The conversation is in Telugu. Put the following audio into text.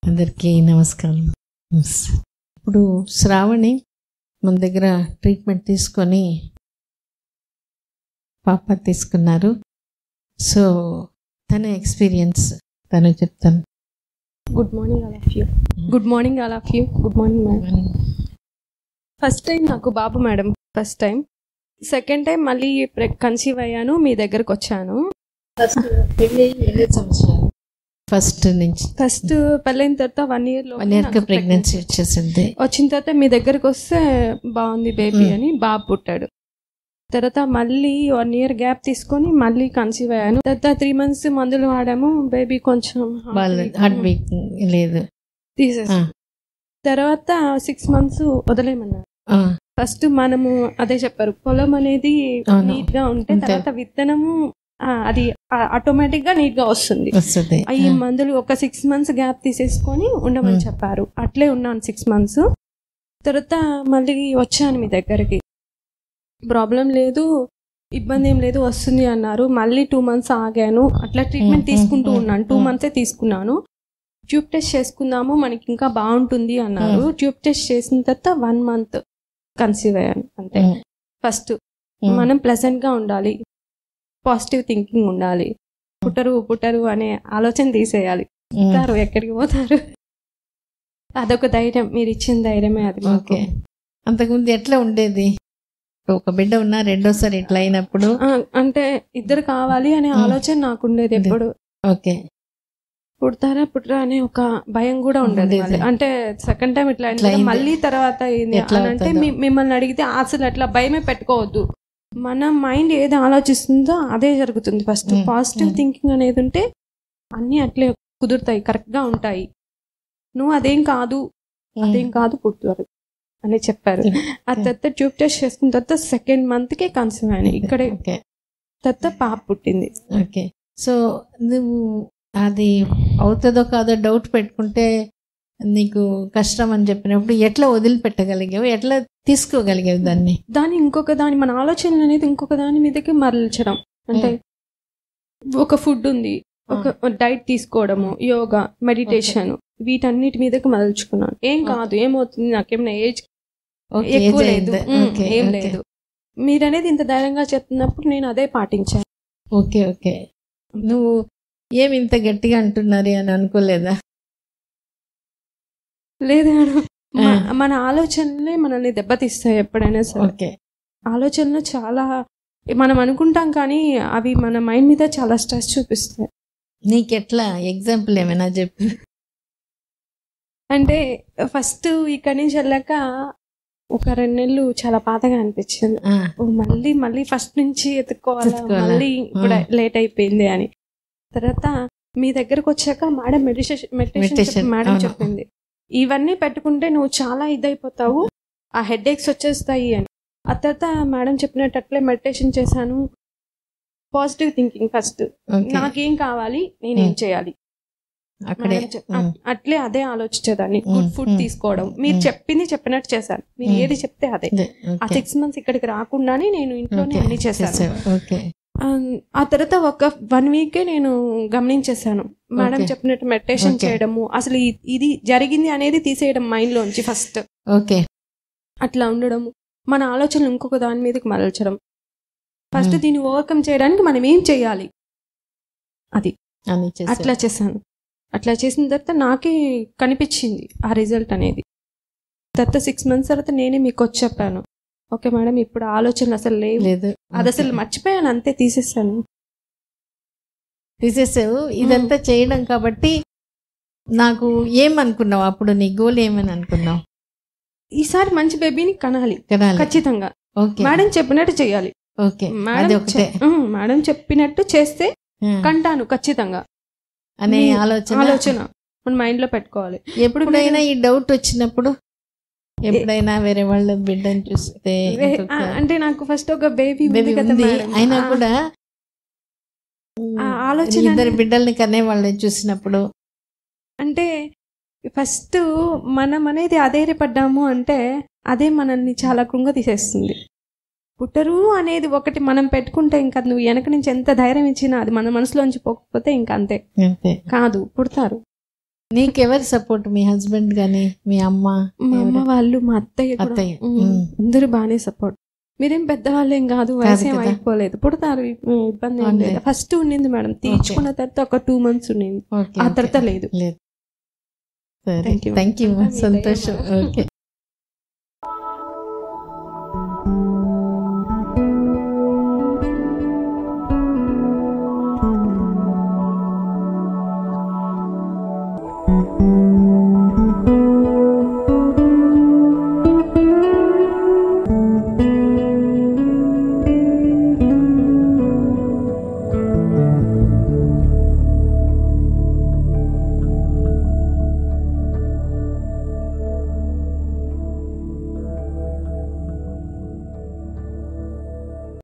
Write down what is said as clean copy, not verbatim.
అందరికీ నమస్కారం. ఇప్పుడు శ్రావణి మన దగ్గర ట్రీట్మెంట్ తీసుకొని పాప తీసుకున్నారు. సో తన ఎక్స్పీరియన్స్ తను చెప్తాను. Good morning all of you. Good morning all of you. Good morning madam. First time నాకు బాబు madam, first time. Second time మళ్ళీ కన్సీవ్ అయ్యాను, మీ దగ్గరకు వచ్చాను. ఫస్ట్ నుంచి ఫస్ట్ పెళ్ళైన తర్వాత 1 year ప్రెగ్నెన్సీ వచ్చేసింది. వచ్చిన తర్వాత మీ దగ్గరకు వస్తే బాగుంది బేబీ అని బాబు పుట్టాడు. తర్వాత మళ్ళీ 1 year గ్యాప్ తీసుకొని మళ్ళీ కన్సీవ్ అయ్యాను. తర్వాత 3 months మందులు వాడాము, బేబీ కొంచెం హార్ట్ బీట్ లేదు, తీసేసి తర్వాత 6 months వదిలేయమన్నారు. ఫస్ట్ మనము అదే చెప్పారు, పొలం అనేది నీట్ గా ఉంటే తర్వాత విత్తనము అది ఆటోమేటిక్ గా నీట్ గా వస్తుంది. ఈ మందులు ఒక 6 months గ్యాప్ తీసేసుకొని ఉండమని చెప్పారు. అట్లే ఉన్నాను 6 months. తర్వాత మళ్ళీ వచ్చాను మీ దగ్గరికి. ప్రాబ్లం లేదు, ఇబ్బంది ఏం లేదు, వస్తుంది అన్నారు. మళ్ళీ 2 months ఆగాను. అట్లా ట్రీట్మెంట్ తీసుకుంటూ ఉన్నాను. 2 months తీసుకున్నాను. ట్యూబ్ టెస్ట్ చేసుకుందాము, మనకి ఇంకా బాగుంటుంది అన్నారు. ట్యూబ్ టెస్ట్ చేసిన తర్వాత 1 month కన్సీవ్ అయ్యాను. అంతే. ఫస్ట్ మనం ప్లెజెంట్ గా ఉండాలి, పాజిటివ్ థింకింగ్ ఉండాలి. పుట్టరు అనే ఆలోచన తీసేయాలి. పుట్టారు ఎక్కడికి పోతారు, అదొక ధైర్యం, మీరు ఇచ్చిన ధైర్యమే అది. ఓకే. అంతకుముందు ఎట్లా ఉండేది? ఒక బిడ్డ ఉన్నా రెండోసారి ఇట్లా అయినప్పుడు అంటే 2 కావాలి అనే ఆలోచన నాకు ఉండేది ఎప్పుడు. ఓకే. పుట్టరా అనే ఒక భయం కూడా ఉండేది. అంటే సెకండ్ టైం ఇట్లా మళ్ళీ తర్వాత అంటే మిమ్మల్ని అడిగితే అసలు అట్లా భయమే పెట్టుకోవద్దు. మన మైండ్ ఏది ఆలోచిస్తుందో అదే జరుగుతుంది. ఫస్ట్ పాజిటివ్ థింకింగ్ అనేది ఉంటే అన్ని అట్లే కుదురుతాయి, కరెక్ట్ గా ఉంటాయి. నువ్వు అదేం కాదు పుట్టారు అని చెప్పారు. ఆ తర్వాత ట్యూబ్ టెస్ట్ చేసుకున్న తర్వాత 2nd month కే కన్సీవ్ అయ్యాను ఇక్కడే. తర్వాత పాప పుట్టింది. ఓకే. సో నువ్వు అది అవుతుందో కాదో డౌట్ పెట్టుకుంటే నీకు కష్టం అని చెప్పినప్పుడు ఎట్లా వదిలిపెట్టగలిగావు, ఎట్లా తీసుకోగలిగావు దాన్ని ఇంకొక దాని మన ఆలోచనలు అనేది ఇంకొక దాని మీదకి మరల్చడం. అంటే ఒక ఫుడ్ ఉంది, ఒక డైట్ తీసుకోవడము, యోగా, మెడిటేషన్, వీటన్నిటి మీదకి మరల్చుకున్నాను. ఏం కాదు, ఏమవుతుంది, నాకేమైనా ఏజ్ ఎక్కువ లేదు, ఏం లేదు. మీరనేది ఇంత ధైర్యంగా చెప్తున్నప్పుడు నేను అదే పాటించాను. ఓకే. ఓకే. నువ్వు ఏమి ఇంత గట్టిగా అంటున్నారు అని అనుకోలేదా? లేదు, మన ఆలోచనలే మనల్ని దెబ్బతీస్తాయి ఎప్పుడైనా సరే. ఆలోచనలు చాలా మనం అనుకుంటాం, కానీ అవి మన మైండ్ మీద చాలా స్ట్రెస్ చూపిస్తాయి. నీకెట్లా ఎగ్జాంపుల్ ఏమైనా చెప్పు. అంటే ఫస్ట్ ఇక్కడి నుంచి వెళ్ళాక ఒక 2 నెలలు చాలా బాధగా అనిపించింది. మళ్ళీ ఫస్ట్ నుంచి ఎత్తుక్కోవాలా, మళ్ళీ ఇప్పుడు లేట్ అయిపోయింది అని. తర్వాత మీ దగ్గరకు వచ్చాక మేడం మెడిటేషన్ మేడం చెప్పింది, ఇవన్నీ పెట్టుకుంటే నువ్వు చాలా ఇదైపోతావు, ఆ హెడేక్స్ వచ్చేస్తాయి అని. ఆ తర్వాత మేడం చెప్పినట్టు అట్లే మెడిటేషన్ చేశాను. పాజిటివ్ థింకింగ్ ఫస్ట్, నాకేం కావాలి, నేనేం చేయాలి, అట్లే అదే ఆలోచించేదాన్ని. గుడ్ ఫుడ్ తీసుకోవడం, మీరు చెప్పినట్టు చేశాను. మీరు ఏది చెప్తే అదే. ఆ 6 months ఇక్కడికి రాకుండానే నేను ఇంట్లోనే అన్ని చేశాను. ఆ తర్వాత ఒక 1 week నేను గమనించేశాను, మేడం చెప్పినట్టు మెడిటేషన్ చేయడము, అసలు ఇది జరిగింది అనేది తీసేయడం మైండ్ లోంచి ఫస్ట్. ఓకే. అట్లా ఉండడము, మన ఆలోచనలు ఇంకొక దాని మీదకి మరల్చడం. ఫస్ట్ దీన్ని ఓవర్కమ్ చేయడానికి మనం ఏం చేయాలి, అది అట్లా చేశాను. అట్లా చేసిన తర్వాత నాకే కనిపించింది ఆ రిజల్ట్ అనేది. తర్వాత 6 months తర్వాత నేనే మీకు వచ్చి చెప్పాను, ఓకే మేడం ఇప్పుడు ఆలోచనలు అసలు లేదు, అది అసలు మర్చిపోయాను, అంతే తీసేసావు. ఇదంతా చేయడం కాబట్టి నాకు ఏమనుకున్నావు అప్పుడు, నీ గోల్ ఏమని అనుకున్నావు? ఈసారి మంచి బేబీని కనాలి ఖచ్చితంగా, మేడం చెప్పినట్టు చేయాలి. మేడం చెప్పినట్టు చేస్తే కంటాను ఖచ్చితంగా అనే ఆలోచన మన మైండ్ లో పెట్టుకోవాలి. ఎప్పుడైనా ఈ డౌట్ వచ్చినప్పుడు, ఎప్పుడైనా వేరే వాళ్ళ బిడ్డని చూస్తే, అంటే నాకు ఫస్ట్ ఒక బేబీ అయినా కూడా ఆలోచన 2 బిడ్డల్ని కనే వాళ్ళని చూసినప్పుడు, అంటే ఫస్ట్ మనం అనేది అధైర్యపడ్డాము అంటే అదే మనల్ని చాలా కృంగ తీసేస్తుంది. పుట్టరు అనేది ఒకటి మనం పెట్టుకుంటే ఇంకా నువ్వు వెనక నుంచి ఎంత ధైర్యం ఇచ్చినా అది మన మనసులోంచి పోకపోతే ఇంకా అంతే కాదు, పుడతారు. నీకెవరి సపోర్ట్? మీ హస్బెండ్ గాని, మీ అమ్మ? మా అమ్మ వాళ్ళు, మా అత్తయ్య కూడా, అత్తయ్య. అందరూ బాగానే సపోర్ట్. మీరేం పెద్దవాళ్ళు ఏం కాదు, వయసు ఏం అయిపోలేదు, పుడతారు, ఇబ్బంది ఏం లేదు. ఫస్ట్ ఉండింది మేడం, తీర్చుకున్న తర్వాత ఒక 2 months ఉండింది, ఆ తర్వాత లేదు. థ్యాంక్ యూ, సంతోషం. ఓకే.